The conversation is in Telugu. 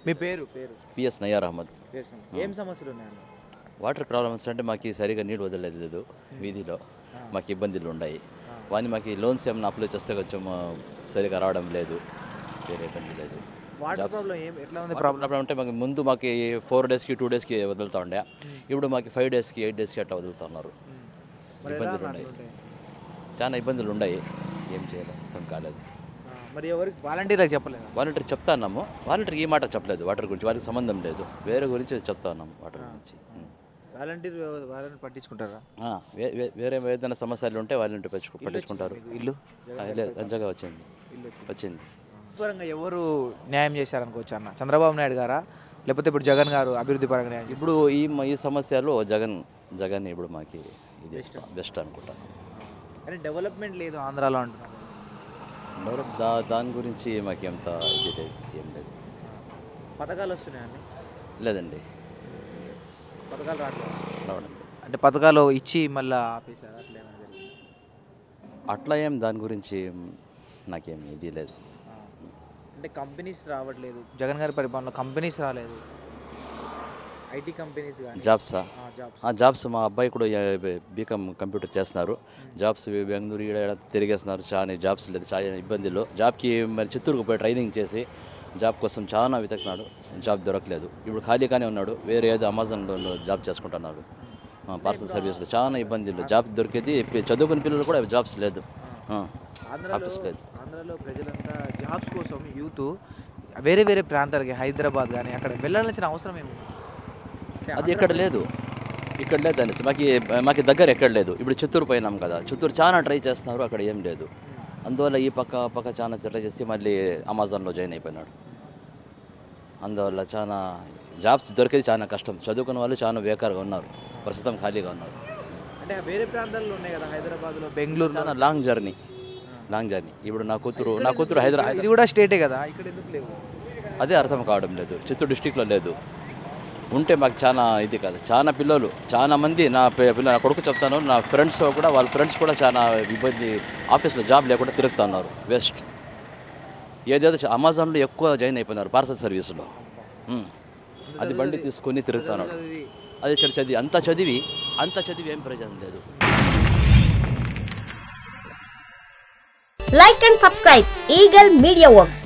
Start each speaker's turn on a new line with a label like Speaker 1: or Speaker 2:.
Speaker 1: మీ పేరు పేరు
Speaker 2: పిఎస్ నయార్ అహ్మద్.
Speaker 1: ఏం సమస్యలు ఉన్నాయండి?
Speaker 2: వాటర్ ప్రాబ్లమ్స్ అంటే మాకు సరిగా నీళ్ళు వదలలేదు వీధిలో, మాకు ఇబ్బందులు ఉన్నాయి. కానీ మాకు లోన్స్ ఏమైనా అప్లై చేస్తే కొంచెం సరిగా రావడం లేదు, వేరే ఇబ్బంది లేదు.
Speaker 1: వాటర్ ప్రాబ్లం ఎట్లా ఉంది?
Speaker 2: ప్రాబ్లం అంటే మాకు ముందు మాకు 4 డేస్కి 2 డేస్కి వదులుతూ ఉండే, ఇప్పుడు మాకు 5 డేస్కి 8 డేస్కి అట్లా వదులుతున్నారు. ఇబ్బందులు ఉన్నాయి, చాలా ఇబ్బందులు ఉన్నాయి. ఏం చేయాలో అర్థం కాలేదు.
Speaker 1: మరి ఎవరికి వాలంటీర్లకు చెప్పలేదు?
Speaker 2: వాలంటీర్ చెప్తాన్నాము, వాలంటీర్ ఈ మాట చెప్పలేదు వాటర్ గురించి, వారికి సంబంధం లేదు, వేరే గురించి చెప్తా ఉన్నాము వాటర్ గురించి.
Speaker 1: వాలంటీర్ పట్టించుకుంటారా?
Speaker 2: వేరే ఏదైనా సమస్యలు ఉంటే వాలంటీర్ పట్టించుకుంటారు.
Speaker 1: ఇల్లు
Speaker 2: మంచిగా వచ్చింది.
Speaker 1: పరంగా ఎవరు న్యాయం చేశారనుకోవచ్చు అన్న? చంద్రబాబు నాయుడు గారా, లేకపోతే ఇప్పుడు జగన్ గారు అభివృద్ధి పరంగా న్యాయం?
Speaker 2: ఇప్పుడు ఈ సమస్యలో జగన్ ఇప్పుడు మాకు ఇది బెస్ట్ అనుకుంటా.
Speaker 1: కానీ డెవలప్మెంట్ లేదు ఆంధ్రాలో అంటున్నారు.
Speaker 2: దాని గురించి మాకు ఎంత ఇది లేదు, ఏం లేదు.
Speaker 1: పథకాలు వస్తున్నాయండి?
Speaker 2: లేదండి,
Speaker 1: పథకాలు
Speaker 2: రావడం
Speaker 1: అంటే పథకాలు ఇచ్చి మళ్ళీ ఆపేసారు
Speaker 2: అట్లా ఏం దాని గురించి నాకేం ఇది లేదు.
Speaker 1: అంటే కంపెనీస్ రావట్లేదు, జగన్ గారి పరిపాలనలో కంపెనీస్ రాలేదు, ఐటీ కంపెనీస్
Speaker 2: జాబ్స్ మా అబ్బాయి కూడా బీకామ్ కంప్యూటర్ చేస్తున్నారు. జాబ్స్ బెంగళూరు తిరిగేస్తున్నారు, చాలా జాబ్స్ లేదు, చాలా ఇబ్బందులు. జాబ్కి మరి చిత్తూరుకు పోయి ట్రైనింగ్ చేసి జాబ్ కోసం చాలా వెతుకున్నాడు, జాబ్ దొరకలేదు. ఇప్పుడు ఖాళీగానే ఉన్నాడు, వేరే ఏదో అమెజాన్లో జాబ్ చేసుకుంటున్నాడు, పార్సల్ సర్వీస్లో. చాలా ఇబ్బందులు, జాబ్ దొరికేది చదువుకునే పిల్లలు కూడా జాబ్స్ లేదు, ఆఫీస్ లేదు.
Speaker 1: ఆంధ్రాలో ప్రజలంతా జాబ్స్ కోసం యూత్ వేరే వేరే ప్రాంతాలకి, హైదరాబాద్ కానీ అక్కడ వెళ్ళాల్సిన అవసరం ఏమి?
Speaker 2: అది ఇక్కడ లేదు అనేసి మాకు దగ్గర ఎక్కడ లేదు. ఇప్పుడు చిత్తూరు పోయినాం కదా, చిత్తూరు చాలా ట్రై చేస్తున్నారు, అక్కడ ఏం లేదు. అందువల్ల ఈ పక్క చాలా ట్రై చేసి మళ్ళీ అమెజాన్లో జాయిన్ అయిపోయినాడు. అందువల్ల చాలా జాబ్స్ దొరికేది చాలా కష్టం. చదువుకున్న వాళ్ళు చాలా బేకారుగా ఉన్నారు, ప్రస్తుతం ఖాళీగా ఉన్నారు.
Speaker 1: అంటే వేరే ప్రాంతాల్లో ఉన్నాయి కదా, హైదరాబాద్లో, బెంగళూరు,
Speaker 2: చాలా లాంగ్ జర్నీ. ఇప్పుడు నా కూతురు హైదరాబాద్,
Speaker 1: ఇది కూడా స్టేటే కదా, ఇక్కడ ఎందుకు లేవు?
Speaker 2: అదే అర్థం కావడం లేదు. చిత్తూరు డిస్టిక్లో లేదు, ఉంటే మాకు చాలా ఇది కదా. చాలా పిల్లలు, చాలా మంది నా కొడుకు చెప్తాను, నా ఫ్రెండ్స్ కూడా, వాళ్ళ ఫ్రెండ్స్ కూడా చాలా ఇబ్బంది, ఆఫీస్లో జాబ్ లేకుండా తిరుగుతున్నారు, వేస్ట్. ఏదేదో అమెజాన్లో ఎక్కువ జాయిన్ అయిపోయినారు పార్సల్ సర్వీస్లో. అది బండి తీసుకొని తిరుగుతున్నాడు. అది చదివి అంత చదివి ఏం ప్రయోజనం లేదు.
Speaker 3: Like and subscribe Eagle Media Works.